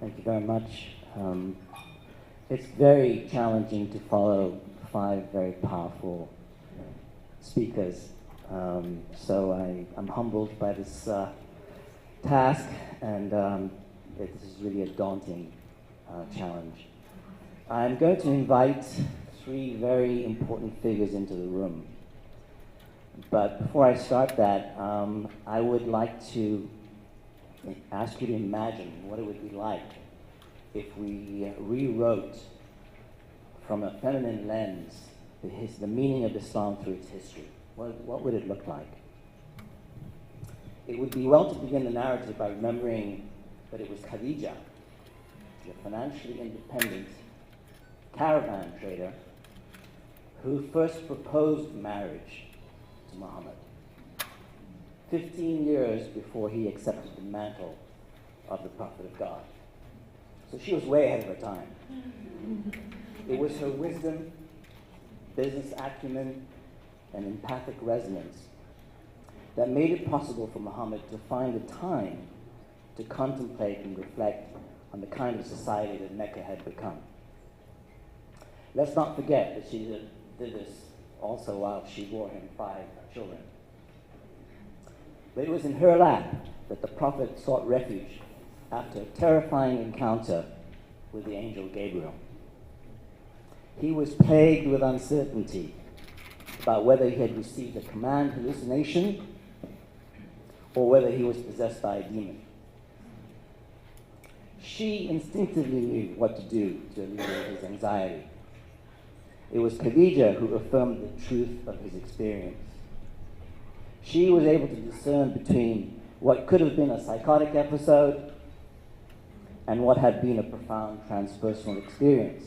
Thank you very much. It's very challenging to follow 5 very powerful speakers. So I'm humbled by this task, and this is really a daunting challenge. I'm going to invite 3 very important figures into the room. But before I start that, I would like to ask you to imagine what it would be like if we rewrote from a feminine lens the meaning of Islam through its history. What would it look like? It would be well to begin the narrative by remembering that it was Khadija, the financially independent caravan trader, who first proposed marriage to Muhammad 15 years before he accepted the mantle of the Prophet of God. So she was way ahead of her time. It was her wisdom, business acumen, and empathic resonance that made it possible for Muhammad to find the time to contemplate and reflect on the kind of society that Mecca had become. Let's not forget that she did this also while she bore him 5 children. But it was in her lap that the Prophet sought refuge after a terrifying encounter with the angel Gabriel. He was plagued with uncertainty about whether he had received a command hallucination or whether he was possessed by a demon. She instinctively knew what to do to alleviate his anxiety. It was Khadija who affirmed the truth of his experience. She was able to discern between what could have been a psychotic episode and what had been a profound transpersonal experience.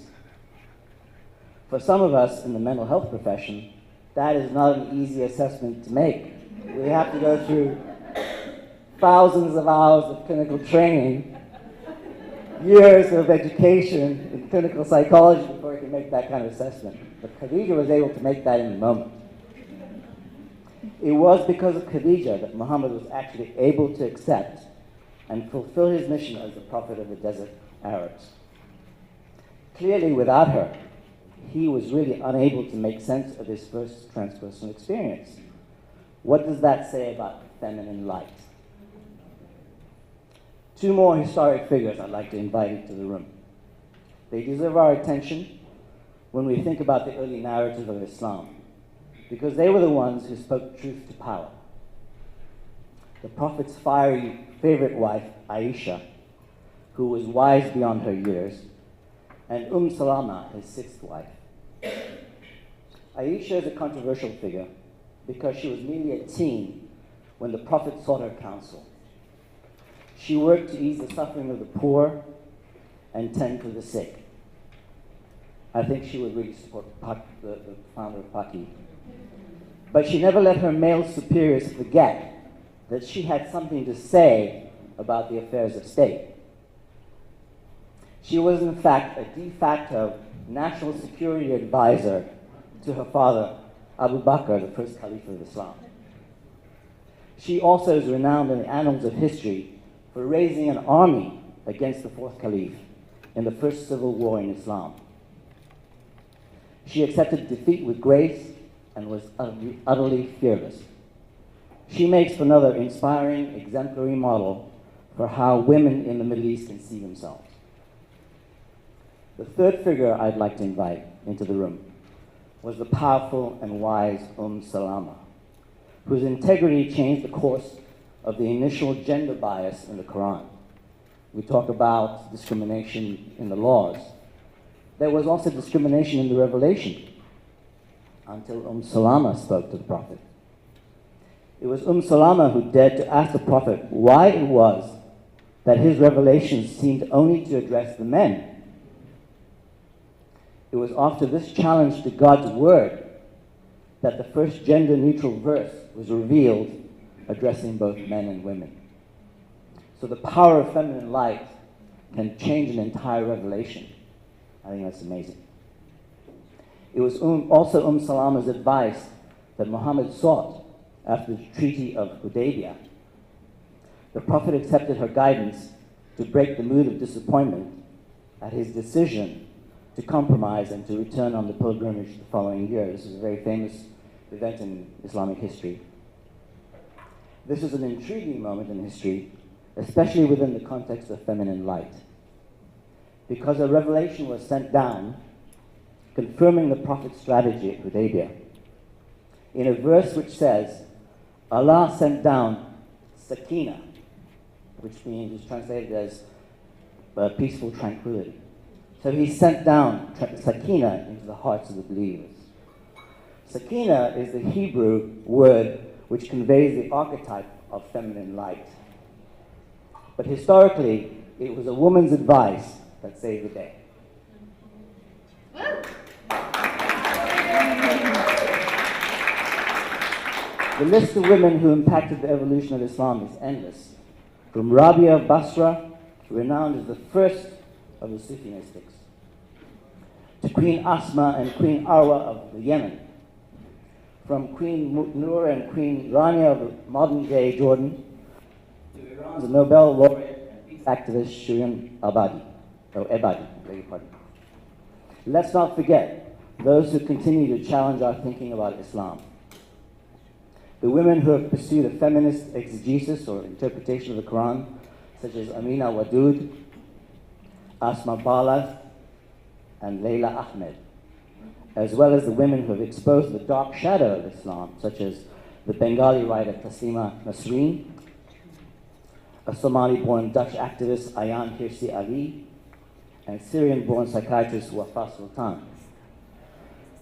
For some of us in the mental health profession, that is not an easy assessment to make. We have to go through thousands of hours of clinical training, years of education in clinical psychology before we can make that kind of assessment. But Khadija was able to make that in a moment. It was because of Khadija that Muhammad was actually able to accept and fulfill his mission as the prophet of the desert Arabs. Clearly, without her, he was really unable to make sense of his first transpersonal experience. What does that say about feminine light? 2 more historic figures I'd like to invite into the room. They deserve our attention when we think about the early narrative of Islam, because they were the ones who spoke truth to power. The Prophet's fiery favorite wife, Aisha, who was wise beyond her years, and Salama, his 6th wife. Aisha is a controversial figure because she was merely a teen when the Prophet sought her counsel. She worked to ease the suffering of the poor and tend to the sick. I think she would really support the founder of Paki. But she never let her male superiors forget that she had something to say about the affairs of state. She was, in fact, a de facto national security advisor to her father, Abu Bakr, the first Caliph of Islam. She also is renowned in the annals of history for raising an army against the 4th Caliph in the first civil war in Islam. She accepted defeat with grace and was utterly fearless. She makes for another inspiring, exemplary model for how women in the Middle East can see themselves. The 3rd figure I'd like to invite into the room was the powerful and wise Salama, whose integrity changed the course of the initial gender bias in the Quran. We talk about discrimination in the laws. There was also discrimination in the revelation until Salama spoke to the Prophet. It was Salama who dared to ask the Prophet why it was that his revelations seemed only to address the men. It was after this challenge to God's word that the first gender-neutral verse was revealed, addressing both men and women. So the power of feminine light can change an entire revelation. I think that's amazing. It was also Salama's advice that Muhammad sought after the Treaty of Hudaybiyah. The Prophet accepted her guidance to break the mood of disappointment at his decision to compromise and to return on the pilgrimage the following year. This is a very famous event in Islamic history. This is an intriguing moment in history, especially within the context of feminine light, because a revelation was sent down confirming the Prophet's strategy at Hudaybiyah in a verse which says, Allah sent down Sakina, which means, is translated as peaceful tranquility. So he sent down Sakina into the hearts of the believers. Sakina is the Hebrew word which conveys the archetype of feminine light. But historically, it was a woman's advice that saved the day. The list of women who impacted the evolution of Islam is endless. From Rabia of Basra, renowned as the first of the Sufi mystics, to Queen Asma and Queen Arwa of the Yemen, from Queen Noor and Queen Rania of modern-day Jordan, to Iran's Nobel laureate and peace activist Shirin Ebadi. Beg your pardon. Let's not forget those who continue to challenge our thinking about Islam. The women who have pursued a feminist exegesis or interpretation of the Quran, such as Amina Wadud, Asma Bala, and Layla Ahmed, as well as the women who have exposed the dark shadow of Islam, such as the Bengali writer Taslima Nasreen, a Somali-born Dutch activist Ayan Hirsi Ali, and Syrian-born psychiatrist Wafa Sultan.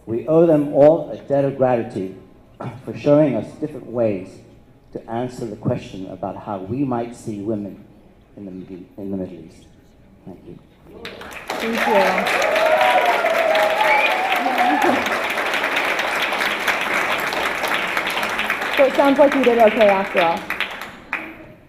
We owe them all a debt of gratitude for showing us different ways to answer the question about how we might see women in the Middle East. Thank you. Thank you. So it sounds like you did okay after all.